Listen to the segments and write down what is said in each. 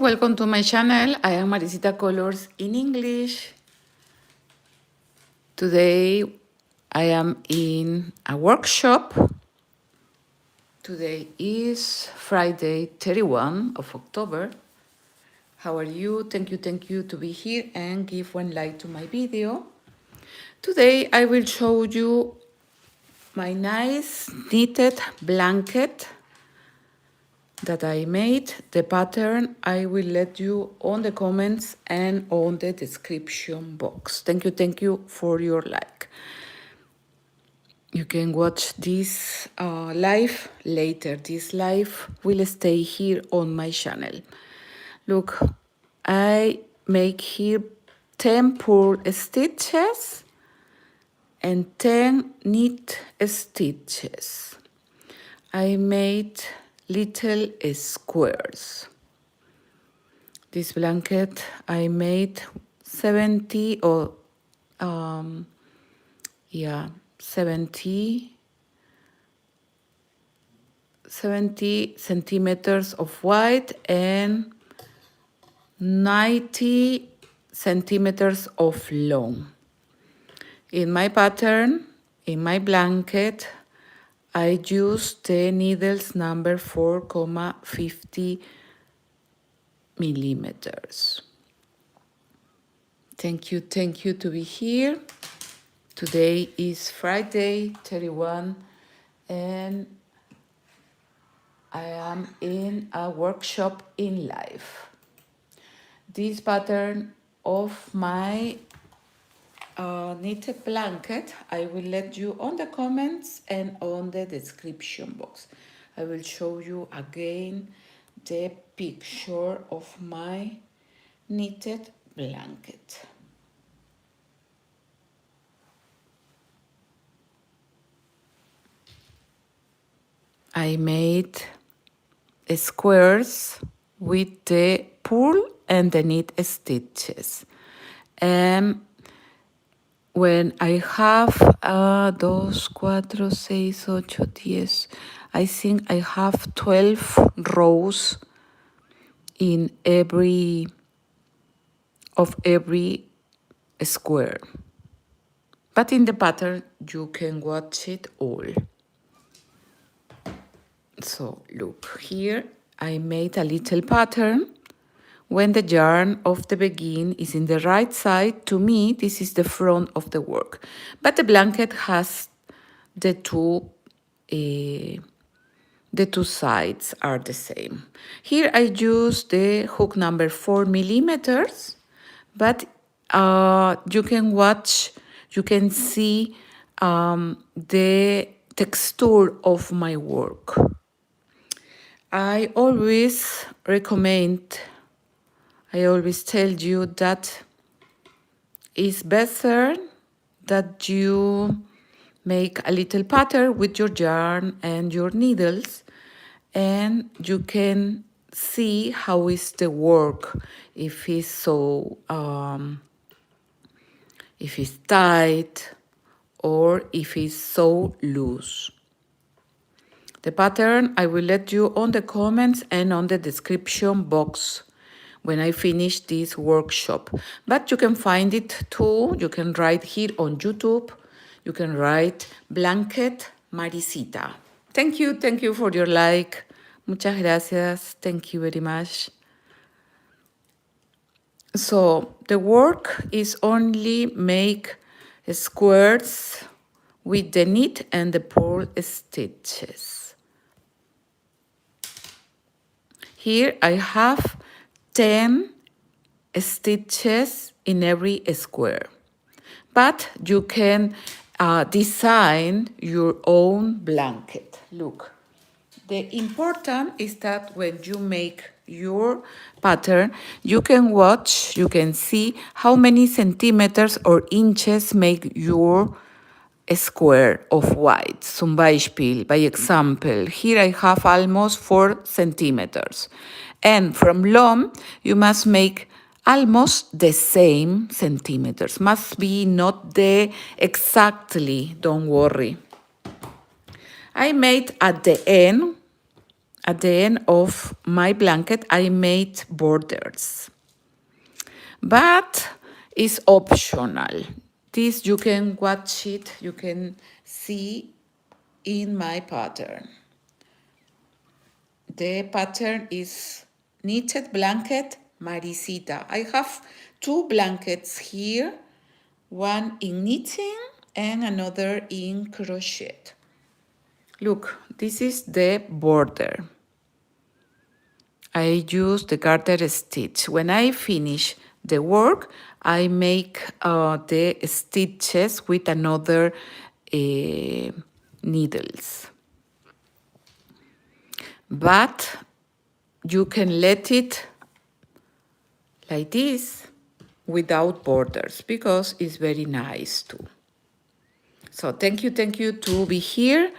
welcome to my channel. I am Maricita Colors in English. Today I am in a workshop. Today is Friday 31 of October. How are you? Thank you to be here and give one like to my video. Today I will show you my nice knitted blanket that I made. The pattern I will let you on the comments and on the description box. Thank you for your like. You can watch this live later. This live will stay here on my channel. Look, I make here 10 purl stitches and 10 knit stitches. I made little squares. This blanket I made 70 or 70 centimeters of white and 90 centimeters of long. In my pattern, in my blanket, I use the needles number 4,50 millimeters. Thank you to be here. Today is Friday 31 and I am in a workshop in live. This pattern of my knitted blanket, I will let you on the comments and on the description box. I will show you again the picture of my knitted blanket. I made squares with the purl and the knit stitches. And when I have 2, 4, 6, 8, 10, I think I have 12 rows in every square. But in the pattern you can watch it all. So look, here I made a little pattern. When the yarn of the begin is in the right side, to me, this is the front of the work. But the blanket has the two sides are the same. Here I use the hook number 4 millimeters, but you can watch, you can see the texture of my work. I always tell you that it's better that you make a little pattern with your yarn and your needles, and you can see how is the work, if it's so if it's tight or if it's so loose. The pattern I will let you on the comments and on the description box when I finish this workshop. But you can find it too. You can write here on YouTube. You can write blanket Maricita. Thank you for your like. Muchas gracias. Thank you very much. So the work is only make squares with the knit and the purl stitches. Here I have 10 stitches in every square, but you can design your own blanket. Look, the important is that when you make your pattern, you can watch, you can see how many centimeters or inches make your square of white. Zum Beispiel, by example, here I have almost 4 centimeters. And from long, you must make almost the same centimeters. Must be not the exactly, don't worry. I made at the end at the end of my blanket, I made borders. But it's optional. This you can watch it, you can see in my pattern. The pattern is knitted blanket Maricita. I have two blankets here, one in knitting and another in crochet. Look, this is the border. I use the garter stitch. When I finish the work, I make the stitches with another needles. But you can let it like this without borders because it's very nice too. So thank you to be here.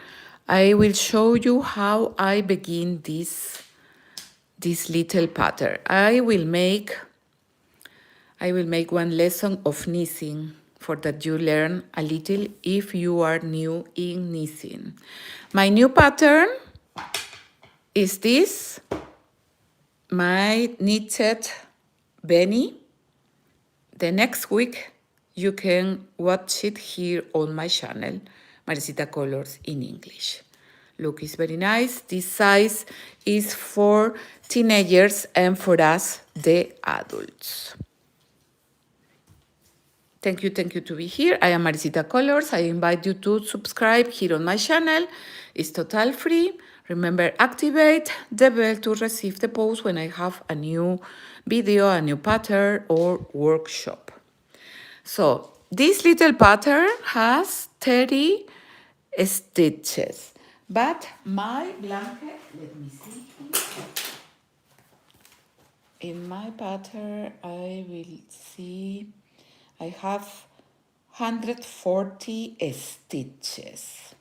I will show you how I begin this little pattern. I will make one lesson of knitting for that you learn a little if you are new in knitting. My new pattern is this, my knitted Benny. The next week you can watch it here on my channel, Maricita Colors in English. Look, it's very nice. This size is for teenagers and for us, the adults. Thank you to be here. I am Maricita Colors. I invite you to subscribe here on my channel. It's totally free. Remember, activate the bell to receive the post when I have a new video, a new pattern or workshop. So this little pattern has 30 stitches, but my blanket, let me see. In my pattern, I will see I have 140 stitches.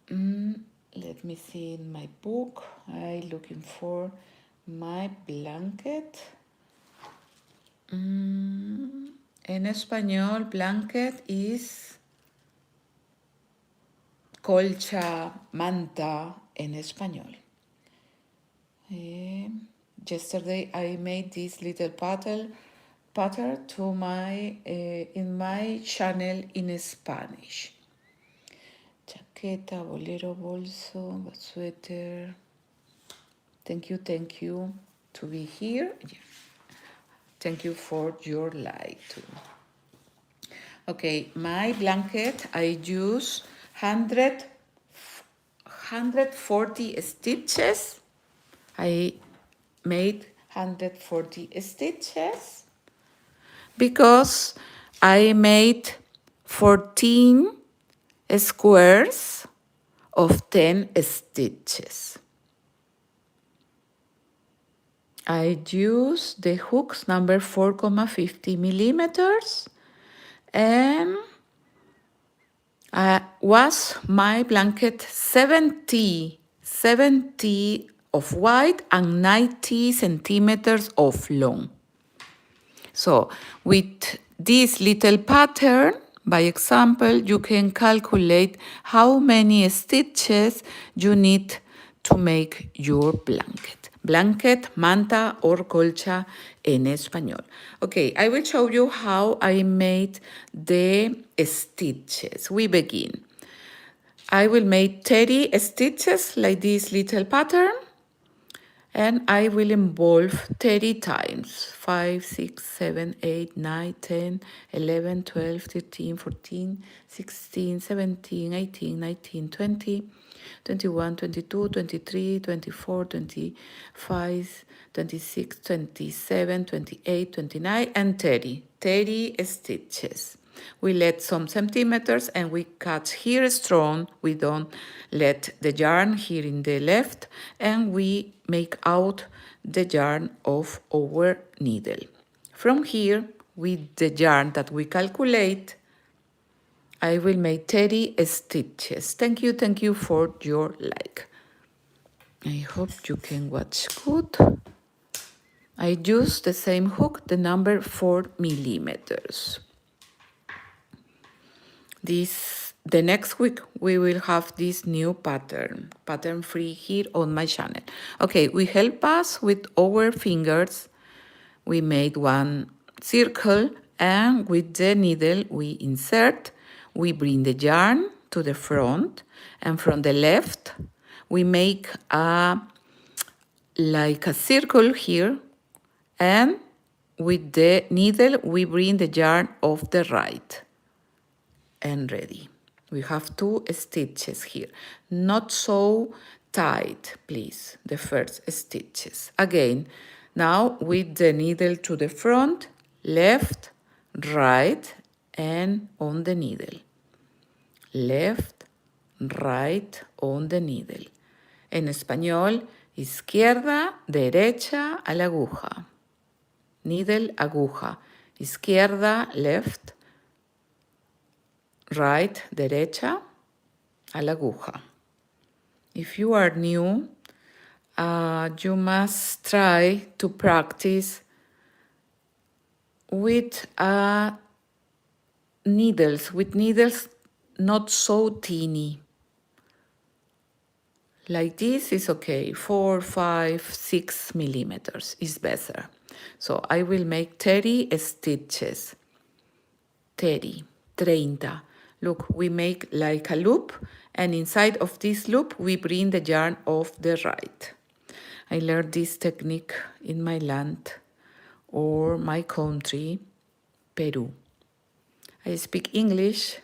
Let me see in my book. I'm looking for my blanket. En español, blanket is colcha, manta en español. Yesterday I made this little pattern to my in my channel in Spanish. Chaqueta, bolero, bolso, sweater. Thank you to be here. Yeah. Thank you for your like too. Okay, my blanket, I use 140 stitches. I made 140 stitches because I made 14 squares of 10 stitches. I use the hooks number 4,50 millimeters and was my blanket 70 of wide and 90 centimeters of long. So with this little pattern, by example, you can calculate how many stitches you need to make your blanket. Blanket, manta or colcha en español. Okay, I will show you how I made the stitches. We begin. I will make 30 stitches like this little pattern. And I will involve 30 times, 5, 6, 7, 8, 9, 10, 11, 12, 13, 14, 16, 17, 18, 19, 20, 21, 22, 23, 24, 25, 26, 27, 28, 29, and 30. 30 stitches. We let some centimeters and we cut here strong. We don't let the yarn here in the left and we make out the yarn of our needle. From here, with the yarn that we calculate, I will make 30 stitches. Thank you for your like. I hope you can watch good. I use the same hook, the number 4 millimeters. This the next week we will have this new pattern free here on my channel. Okay, we help us with our fingers. We made one circle, and with the needle we insert, we bring the yarn to the front, and from the left we make like a circle here, and with the needle we bring the yarn of the right, and ready. We have 2 stitches here, not so tight, please, the first stitches. Again, now with the needle to the front, left, right, and on the needle. Left, right, on the needle. En español, izquierda, derecha, a la aguja. Needle, aguja. Izquierda, left, right, derecha, a la aguja. If you are new, you must try to practice with needles not so teeny. Like this is okay, 4, 5, 6 millimeters is better. So I will make 30 stitches. 30. Look, we make like a loop, and inside of this loop we bring the yarn of the right. I learned this technique in my land or my country, Peru. I speak English,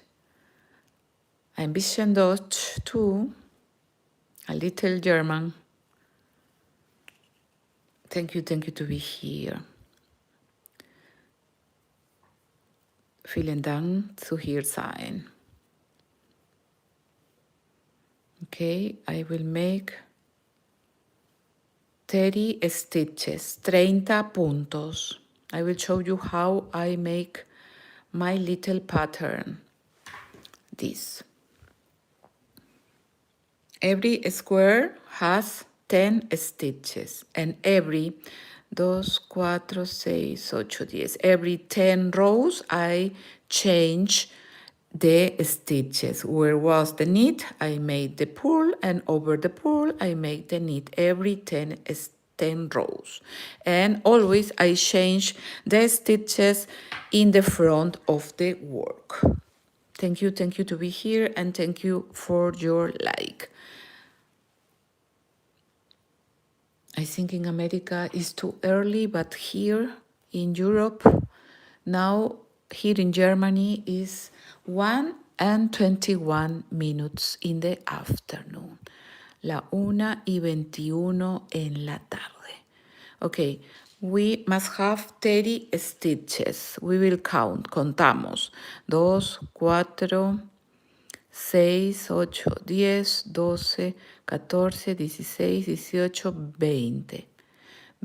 ein bisschen Deutsch too, a little German. Thank you to be here. Vielen Dank zu hier sein. Okay, I will make 30 stitches, 30 puntos. I will show you how I make my little pattern. This. Every square has 10 stitches, and every 2, 4, 6, 8, 10. Every 10 rows I change the stitches. Where was the knit, I made the purl, and over the purl I make the knit every 10 rows. And always I change the stitches in the front of the work. Thank you to be here, and thank you for your like. I think in America it's too early, but here in Europe, now here in Germany is 1:21 in the afternoon. La 1:21 en la tarde. Okay, we must have 30 stitches. We will count, contamos. 2, 4, 6, 8, 10, 12, 14, 16, 18, 20,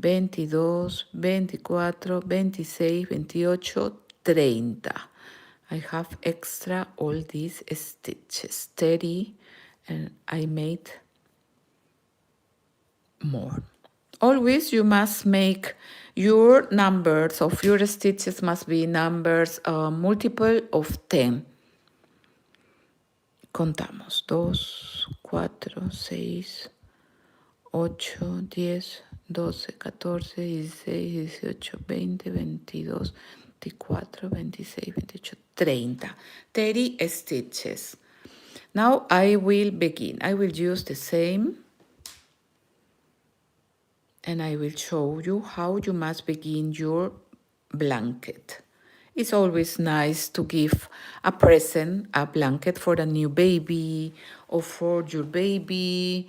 22, 24, 26, 28, 30. I have extra all these stitches, 30, and I made more. Always you must make your numbers of your stitches must be numbers multiple of 10. Contamos 2, 4, 6, 8, 10, 12, 14, 16, 18, 20, 22, 24, 26, 28, 30. 30 stitches. Now I will begin. I will use the same, and I will show you how you must begin your blanket. It's always nice to give a present, a blanket for a new baby, or for your baby,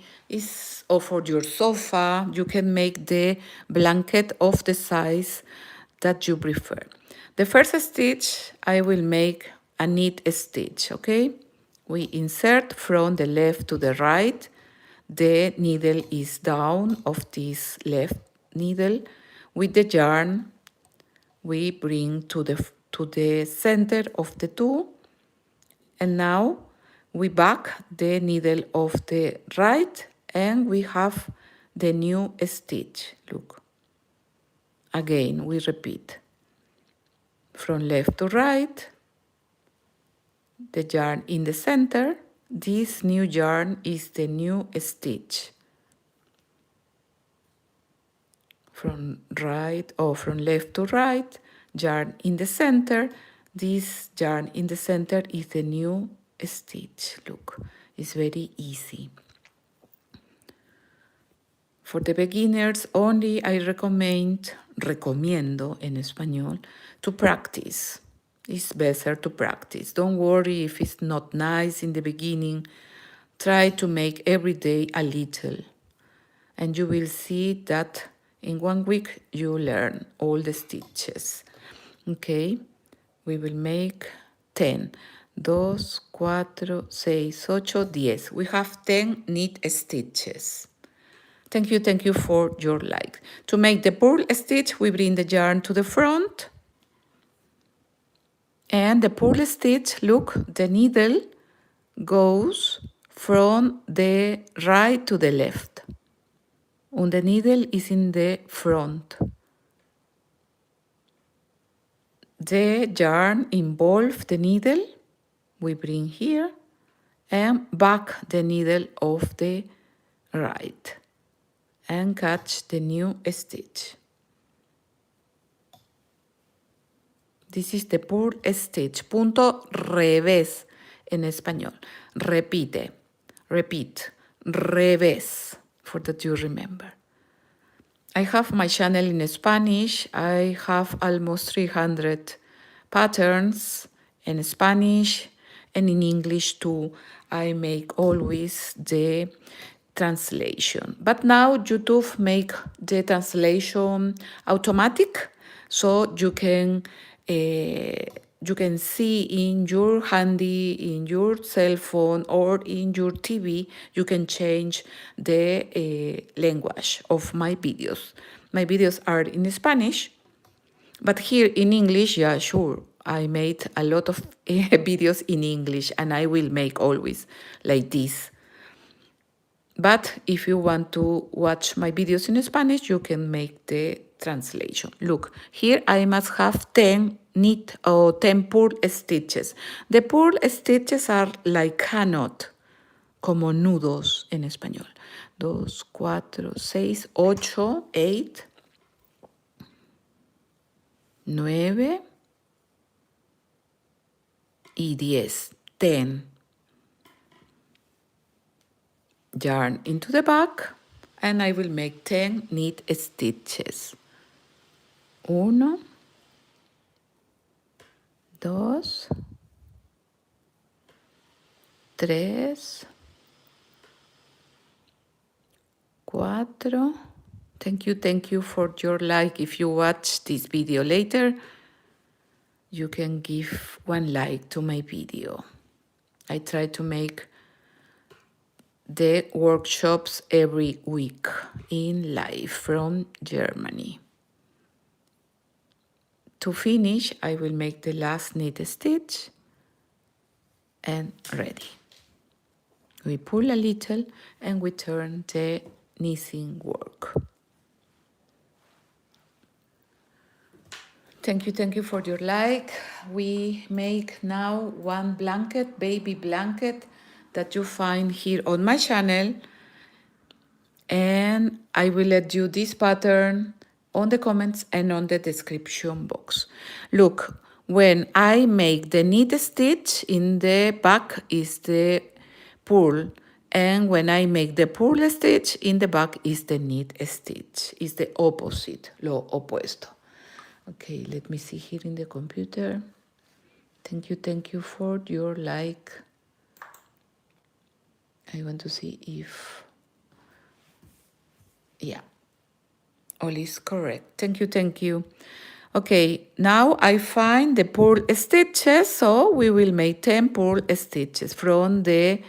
or for your sofa. You can make the blanket of the size that you prefer. The first stitch, I will make a knit stitch, okay? We insert from the left to the right. The needle is down of this left needle. With the yarn, we bring to the center of the two, and now we back the needle of the right, and we have the new stitch. Look, again we repeat from left to right, the yarn in the center. This new yarn is the new stitch. From right or from left to right, yarn in the center. This yarn in the center is the new stitch. Look, it's very easy. For the beginners only, I recomiendo en español, to practice. It's better to practice. Don't worry if it's not nice in the beginning. Try to make every day a little. And you will see that in 1 week you learn all the stitches. Okay, we will make 10. 2, 4, 6, 8, 10. We have 10 knit stitches. Thank you for your like. To make the purl stitch, we bring the yarn to the front. And the purl stitch, look, the needle goes from the right to the left. And the needle is in the front. The yarn involves the needle, we bring here, and back the needle of the right. And catch the new stitch. This is the purl stitch. Punto revés en español. Repite, repeat, revés, for that you remember. I have my channel in Spanish. I have almost 300 patterns in Spanish and in English too. I make always the translation. But now YouTube make the translation automatic, so you can see in your handy, in your cell phone, or in your TV, you can change the language of my videos. My videos are in Spanish, but here in English, yeah, sure. I made a lot of videos in English, and I will make always like this. But if you want to watch my videos in Spanish, you can make the translation. Look, here I must have 10 knit or 10 purl stitches. The purl stitches are like a knot, como nudos en español. 2, 4, 6, 8, 8, 9 y 10, 10. Yarn into the back, and I will make 10 knit stitches. 1, 2, 3, 4. Thank you for your like. If you watch this video later, you can give 1 like to my video. I try to make the workshops every week in live from Germany. To finish, I will make the last knit stitch and ready. We pull a little and we turn the knitting work. Thank you for your like. We make now 1 blanket, baby blanket, that you find here on my channel. And I will let you this pattern on the comments and on the description box. Look, when I make the knit stitch, in the back is the purl, and when I make the purl stitch, in the back is the knit stitch. It's the opposite, lo opuesto. Okay, let me see here in the computer. Thank you for your like. I want to see if, yeah, all is correct. Thank you. Okay, now I find the purl stitches, so we will make 10 purl stitches from the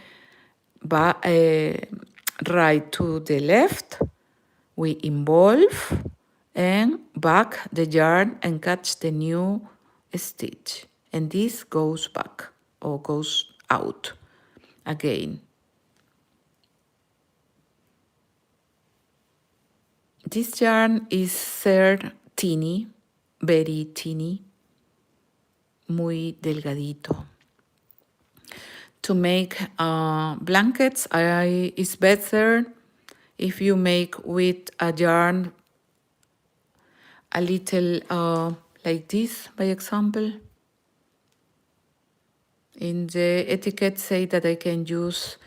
right to the left. We involve and back the yarn and catch the new stitch. And this goes back or goes out again. This yarn is served teeny, very teeny, muy delgadito. To make blankets, it's better if you make with a yarn a little like this, by example. In the etiquette say that I can use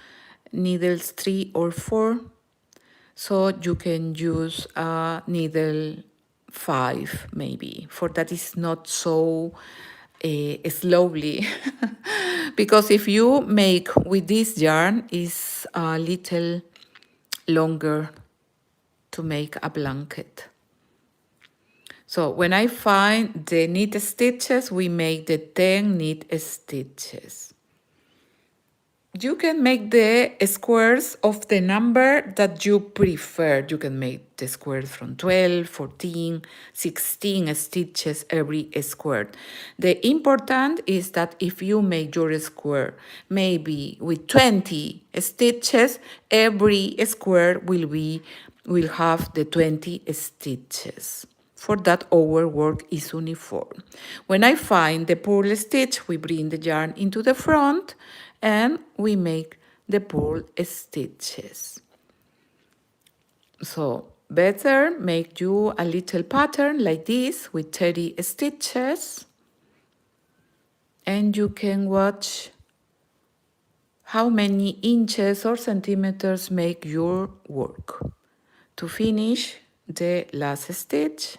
needles 3 or 4, so you can use a needle 5 maybe, for that is not so slowly. Because if you make with this yarn, is a little longer to make a blanket. So when I find the knit stitches, we make the 10 knit stitches. You can make the squares of the number that you prefer. You can make the squares from 12, 14, 16 stitches every square. The important is that if you make your square maybe with 20 stitches, every square will have the 20 stitches. For that, our work is uniform. When I find the purl stitch, we bring the yarn into the front and we make the purl stitches. So better make you a little pattern like this with 30 stitches, and you can watch how many inches or centimeters make your work. To finish the last stitch,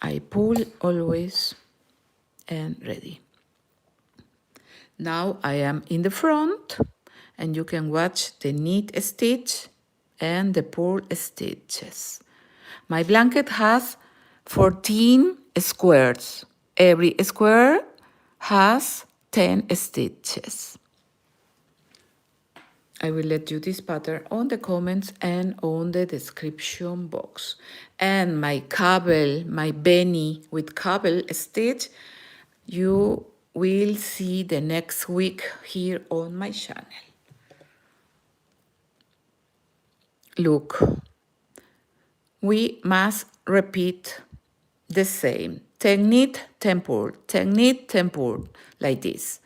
I pull always and ready. Now I am in the front, and you can watch the knit stitch and the purl stitches. My blanket has 14 squares. Every square has 10 stitches. I will let you this pattern on the comments and on the description box. And my cable, my Benny with cable stitch, you will see the next week here on my channel. Look, we must repeat the same. 10 knit, 10 purl, 10 knit, 10 purl, like this.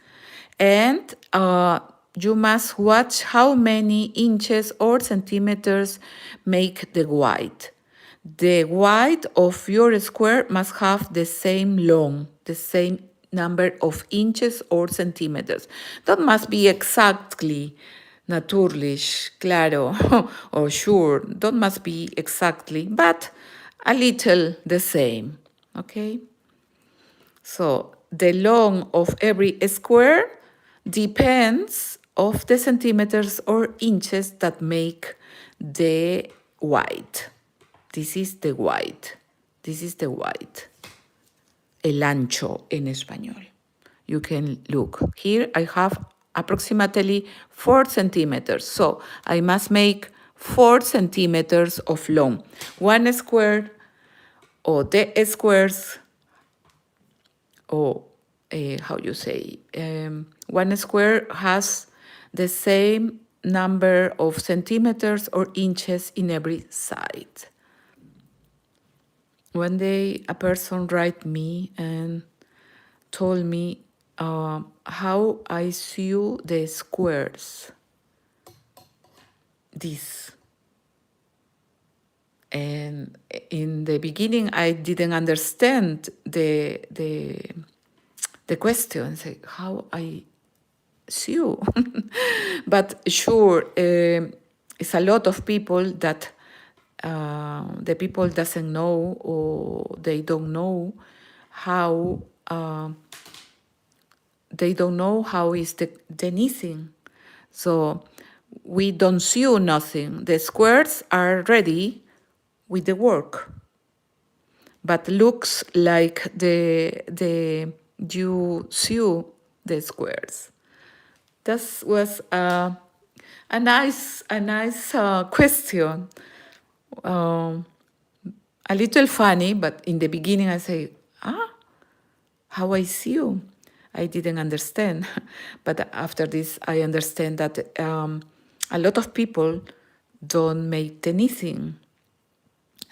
And you must watch how many inches or centimeters make the wide. The wide of your square must have the same long, the same number of inches or centimeters. That must be exactly, natürlich, claro, or sure. That must be exactly, but a little the same, okay? So the long of every square depends of the centimeters or inches that make the wide. This is the wide. This is the wide. El ancho en español. You can look. Here I have approximately 4 centimeters. So I must make 4 centimeters of long. One square, or the squares, or how you say, one square has the same number of centimeters or inches in every side. One day a person wrote me and told me how I sew the squares. This. And in the beginning I didn't understand the question, say how I sew. But sure, it's a lot of people that the people doesn't know, or they don't know how is the knitting. So we don't sew nothing. The squares are ready with the work, but looks like you sew the squares. That was a nice question. A little funny, but in the beginning I say, how I sew? I didn't understand. But after this, I understand that a lot of people don't make the knitting,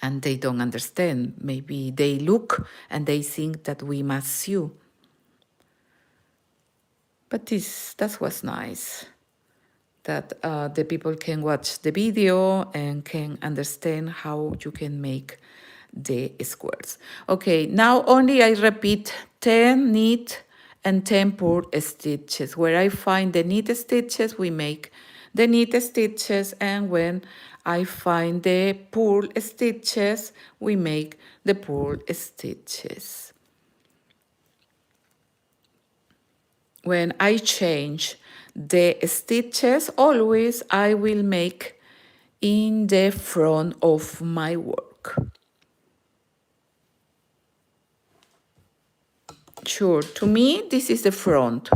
and they don't understand. Maybe they look and they think that we must sew. But that was nice, that the people can watch the video and can understand how you can make the squares. Okay, now only I repeat 10 knit and 10 purl stitches. Where I find the knit stitches, we make the knit stitches, and when I find the purl stitches, we make the purl stitches. When I change the stitches, always I will make in the front of my work. Sure, to me, this is the front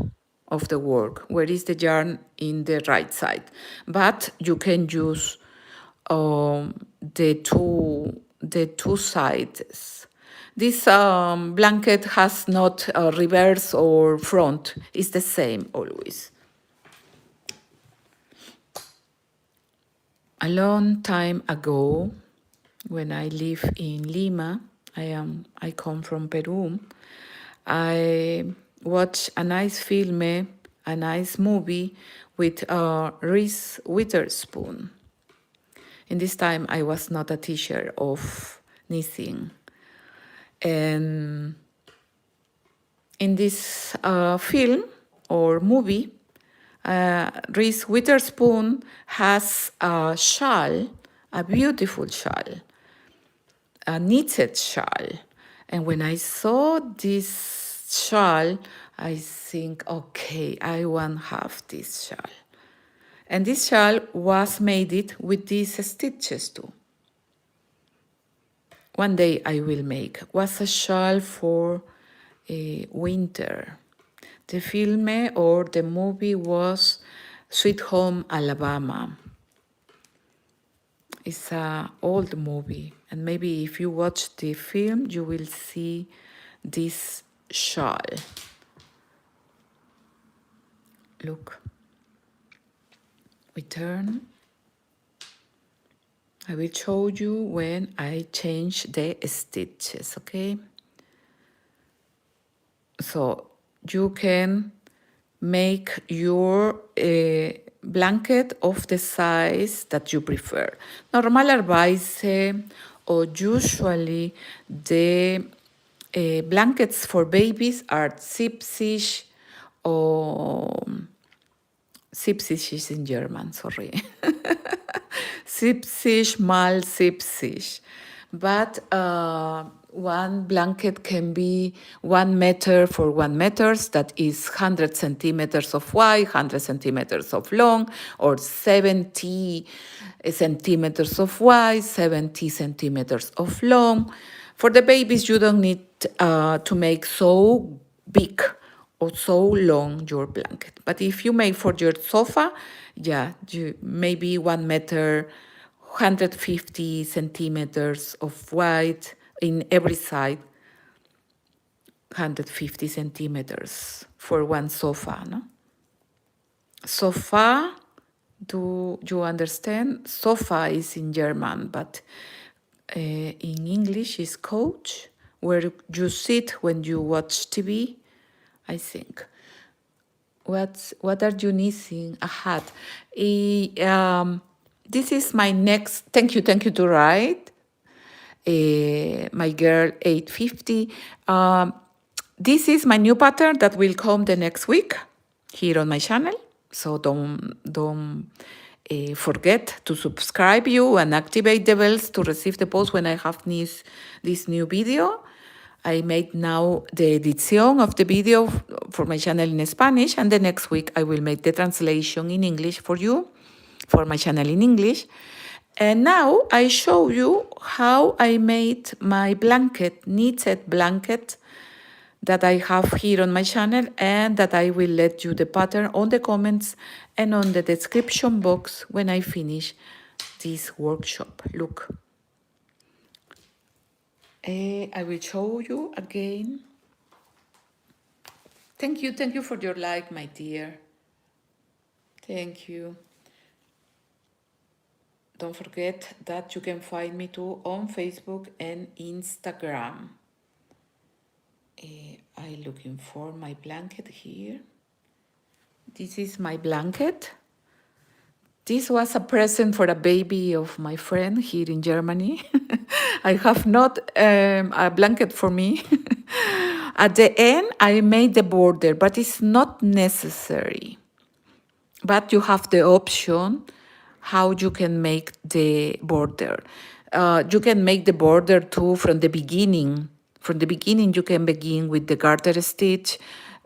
of the work, where is the yarn in the right side. But you can use the two sides. This blanket has not a reverse or front. It's the same always. A long time ago, when I live in Lima, I come from Peru. I watched a nice film, a nice movie with Reese Witherspoon. In this time, I was not a teacher of knitting. And in this film or movie, Reese Witherspoon has a shawl, a beautiful shawl, a knitted shawl. And when I saw this shawl, I think, okay, I want to have this shawl. And this shawl was made it with these stitches too. One day I will make. Was a shawl for winter. The film or the movie was Sweet Home Alabama. It's an old movie, and maybe if you watch the film, you will see this shawl. Look. We turn. I will show you when I change the stitches, okay? So you can make your blanket of the size that you prefer. Normalerweise or usually the blankets for babies are 70 or 70 is in German, sorry. 70 mal 70. But one blanket can be 1 meter for 1 meters, that is 100 centimeters of wide, 100 centimeters of long, or 70 centimeters of wide, 70 centimeters of long. For the babies, you don't need to make so big or so long your blanket. But if you make for your sofa, yeah, maybe 1 meter, 150 centimeters of wide in every side, 150 centimeters for one sofa, no? Sofa, do you understand? Sofa is in German, but in English is couch, where you sit when you watch TV, I think. What are you knitting? A hat. This is my next. Thank you to write. My girl 850. This is my new pattern that will come the next week here on my channel. So don't forget to subscribe you and activate the bells to receive the post when I have this new video. I made now the edition of the video for my channel in Spanish, and the next week I will make the translation in English for you, for my channel in English. And now I show you how I made my blanket, knitted blanket that I have here on my channel, and that I will let you the pattern on the comments and on the description box when I finish this workshop. Look. I will show you again. Thank you for your like, my dear. Thank you. Don't forget that you can find me too on Facebook and Instagram. I'm looking for my blanket here. This is my blanket. This was a present for a baby of my friend here in Germany. I have not a blanket for me. At the end, I made the border, but it's not necessary. But you have the option how you can make the border. You can make the border too from the beginning. From the beginning, you can begin with the garter stitch.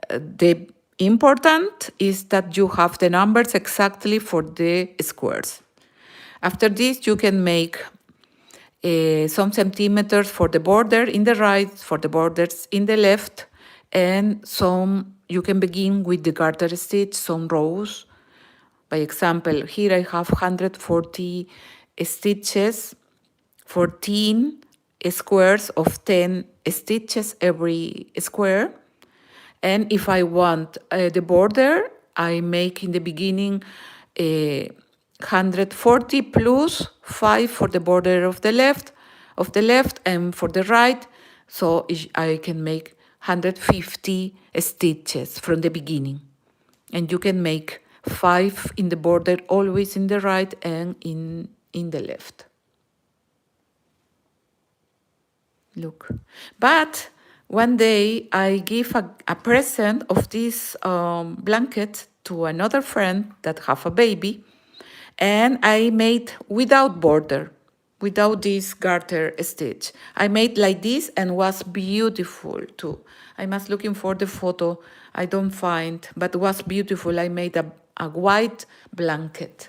The important is that you have the numbers exactly for the squares. After this, you can make some centimeters for the border in the right, for the borders in the left, and some you can begin with the garter stitch, some rows. By example, here I have 140 stitches, 14 squares of 10 stitches every square. And if I want the border, I make in the beginning 140 plus 5 for the border of the left, and for the right. So I can make 150 stitches from the beginning. And you can make 5 in the border, always in the right and in the left. Look. But one day I give a present of this blanket to another friend that have a baby, and I made without border, without this garter stitch. I made like this and was beautiful too. I was looking for the photo, I don't find, but was beautiful. I made a white blanket.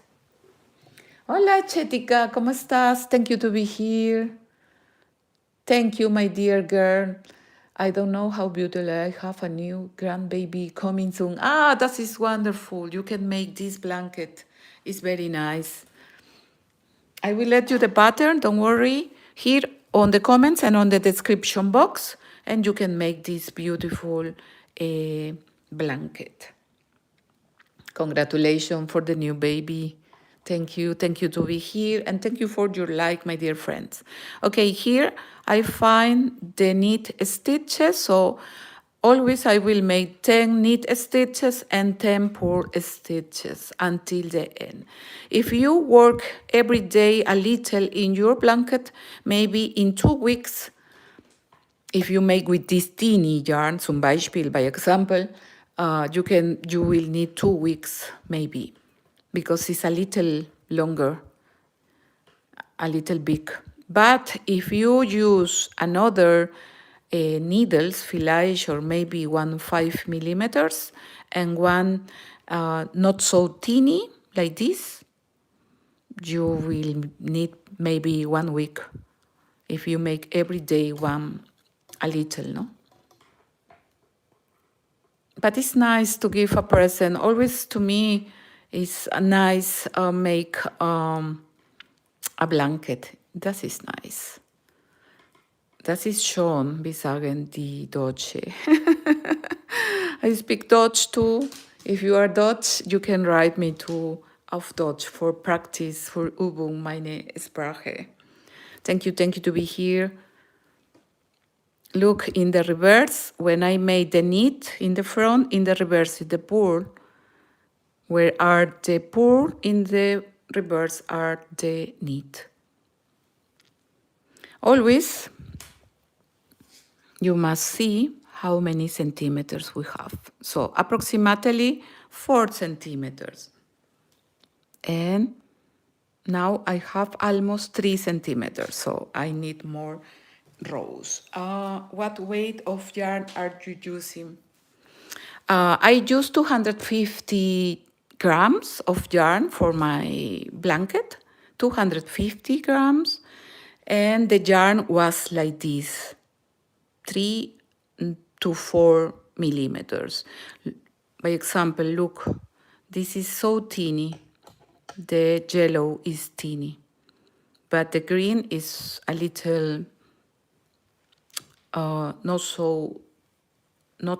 Hola Chetica, ¿cómo estás? Thank you to be here. Thank you, my dear girl. I don't know how beautiful. I have a new grandbaby coming soon. Ah, that is wonderful. You can make this blanket. It's very nice. I will let you the pattern, don't worry, here on the comments and on the description box, and you can make this beautiful blanket. Congratulations for the new baby. Thank you to be here, and thank you for your like, my dear friends. Okay, here I find the knit stitches, so always I will make 10 knit stitches and 10 purl stitches until the end. If you work every day a little in your blanket, maybe in 2 weeks, if you make with this teeny yarn, zum Beispiel, by example, you will need 2 weeks maybe, because it's a little longer, a little big. But if you use another needles, filage, or maybe 5 millimeters, and one not so teeny like this, you will need maybe 1 week if you make every day one a little, no? But it's nice to give a present. Always to me, it's a nice make a blanket. Das ist nice. Das ist schön, wie sagen die Deutsche. I speak Dutch too. If you are Dutch, you can write me too auf Deutsch for practice, for Übung, meine Sprache. Thank you to be here. Look in the reverse, when I made the knit in the front, in the reverse is the purl. Where are the purl? In the reverse are the knit. Always, you must see how many centimeters we have. So approximately 4 centimeters. And now I have almost 3 centimeters, so I need more rows. What weight of yarn are you using? I use 250 grams of yarn for my blanket, 250 grams, and the yarn was like this, 3 to 4 millimeters. By example, look, this is so teeny. The yellow is teeny, but the green is a little not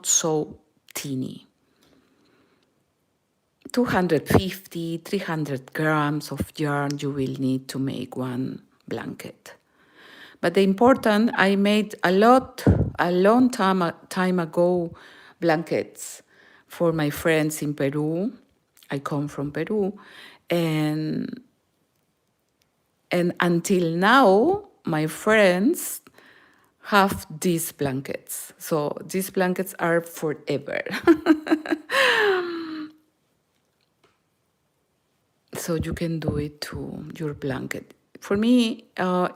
so teeny. 250, 300 grams of yarn you will need to make one blanket. But the important, I made a long time ago blankets for my friends in Peru. I come from Peru, and until now, my friends have these blankets. So these blankets are forever. So you can do it to your blanket. For me,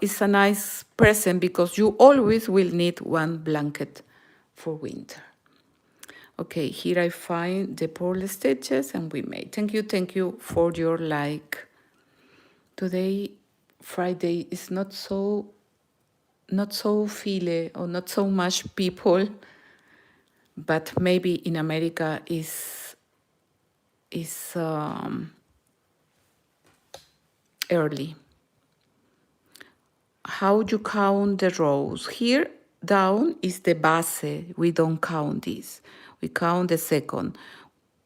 it's a nice present because you always will need one blanket for winter. Okay, here I find the purl stitches and we made. Thank you for your like. Today, Friday, is not so file or not so much people, but maybe in America is early. How you count the rows? Here down is the base. We don't count this. We count the second.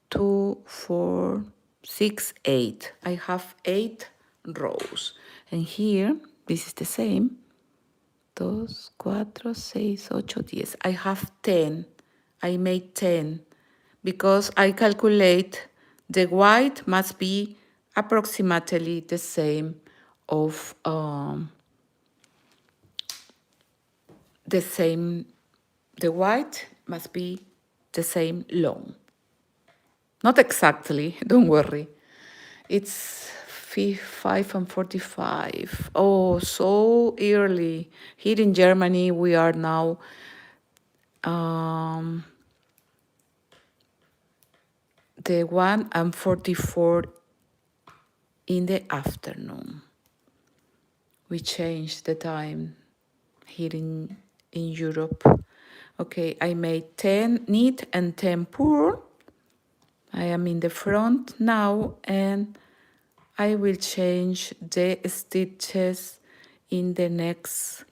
2, 4, 6, 8. I have 8 rows. And here, this is the same. 2, 4, 6, 8, 10. I have 10. I made 10 because I calculate the white must be approximately the same of the white must be the same long. Not exactly, don't worry. It's 5:45. Oh, so early. Here in Germany, we are now the 1:44 in the afternoon. We changed the time here in Europe. Okay, I made 10 knit and 10 purl. I am in the front now and I will change the stitches in the next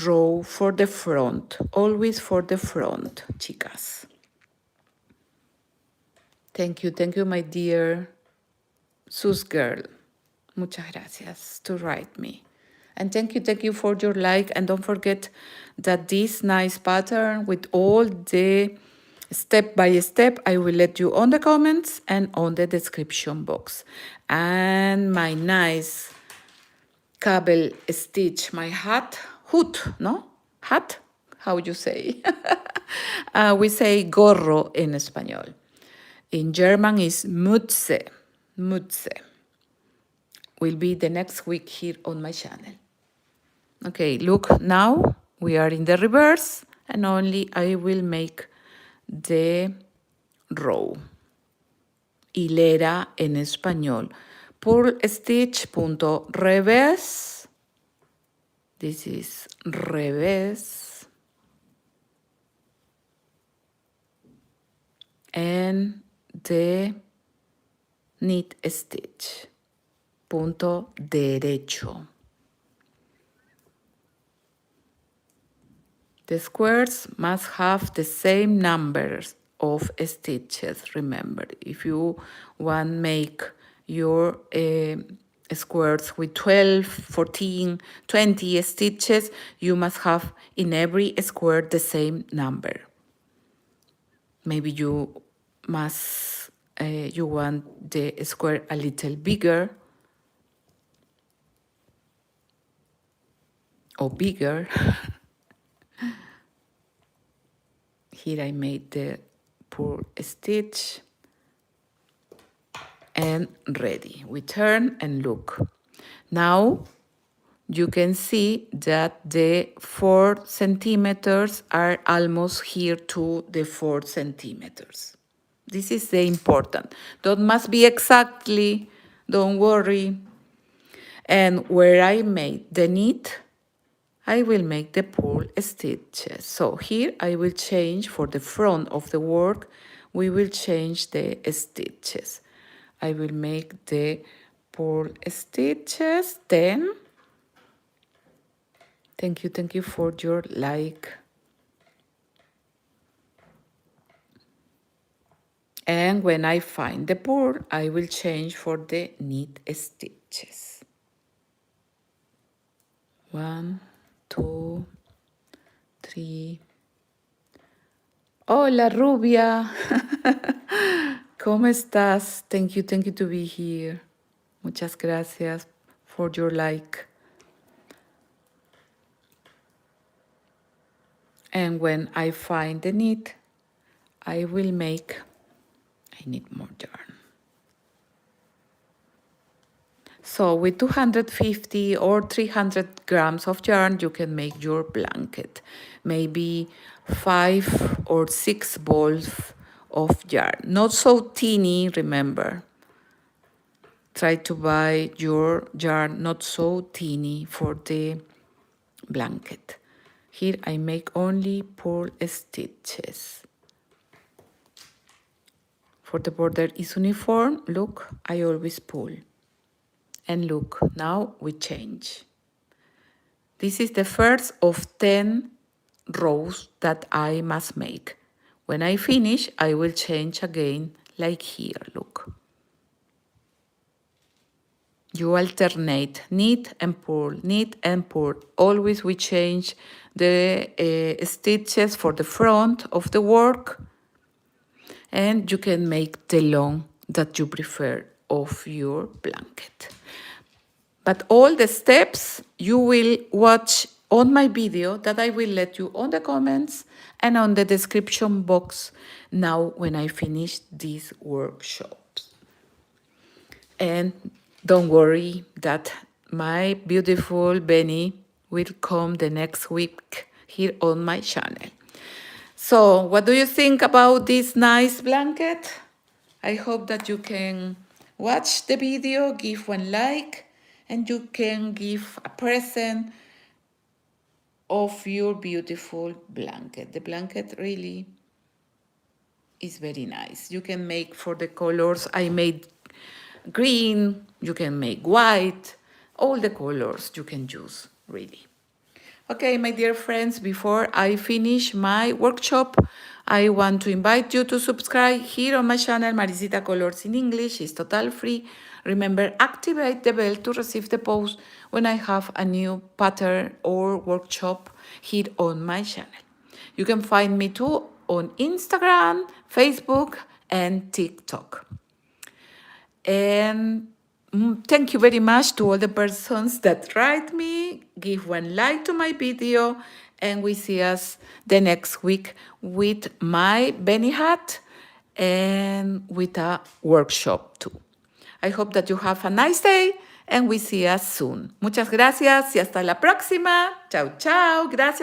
row for the front, always for the front, chicas. Thank you, my dear Sus girl. Muchas gracias to write me. And thank you for your like. And don't forget that this nice pattern with all the step by step, I will let you on the comments and on the description box. And my nice cable stitch, my hood, no? Hat? How you say? We say gorro in español. In German is Mütze. Mütze. Will be the next week here on my channel. Okay, look, now we are in the reverse and only I will make the row. Hilera en español. Purl stitch punto revés. This is revés. And the knit stitch. Punto derecho. The squares must have the same numbers of stitches. Remember, if you want to make your squares with 12, 14, 20 stitches, you must have in every square the same number. Maybe you must, you want the square a little bigger or bigger. Here I made the purl stitch and ready. We turn and look. Now you can see that the 4 centimeters are almost here to the 4 centimeters. This is the important. That must be exactly, don't worry. And where I made the knit, I will make the purl stitches. So here I will change for the front of the work, we will change the stitches. I will make the purl stitches, then thank you for your like. And when I find the purl, I will change for the knit stitches. 1, 2, 3. Hola, rubia. ¿Cómo estás? Thank you to be here. Muchas gracias for your like. And when I find the need, I will make, I need more yarn. So with 250 or 300 grams of yarn, you can make your blanket. Maybe 5 or 6 balls of yarn. Not so teeny, remember. Try to buy your yarn not so teeny for the blanket. Here I make only purl stitches. For the border is uniform, look, I always pull. And look, now we change. This is the first of 10 rows that I must make. When I finish, I will change again, like here, look. You alternate, knit and pull, knit and pull. Always we change the stitches for the front of the work, and you can make the long that you prefer of your blanket. But all the steps you will watch on my video that I will let you on the comments and on the description box now when I finish these workshops. And don't worry that my beautiful Benny will come the next week here on my channel. So what do you think about this nice blanket? I hope that you can watch the video, give one like, and you can give a present of your beautiful blanket. The blanket really is very nice. You can make for the colors. I made green, you can make white, all the colors you can use, really. Okay, my dear friends, before I finish my workshop, I want to invite you to subscribe here on my channel, Maricita Colors in English. It's totally free. Remember, activate the bell to receive the post when I have a new pattern or workshop here on my channel. You can find me too on Instagram, Facebook, and TikTok. And thank you very much to all the persons that write me. Give one like to my video, and we see us the next week with my Benny hat and with a workshop too. I hope that you have a nice day and we see us soon. Muchas gracias y hasta la próxima. Chao, chao. Gracias.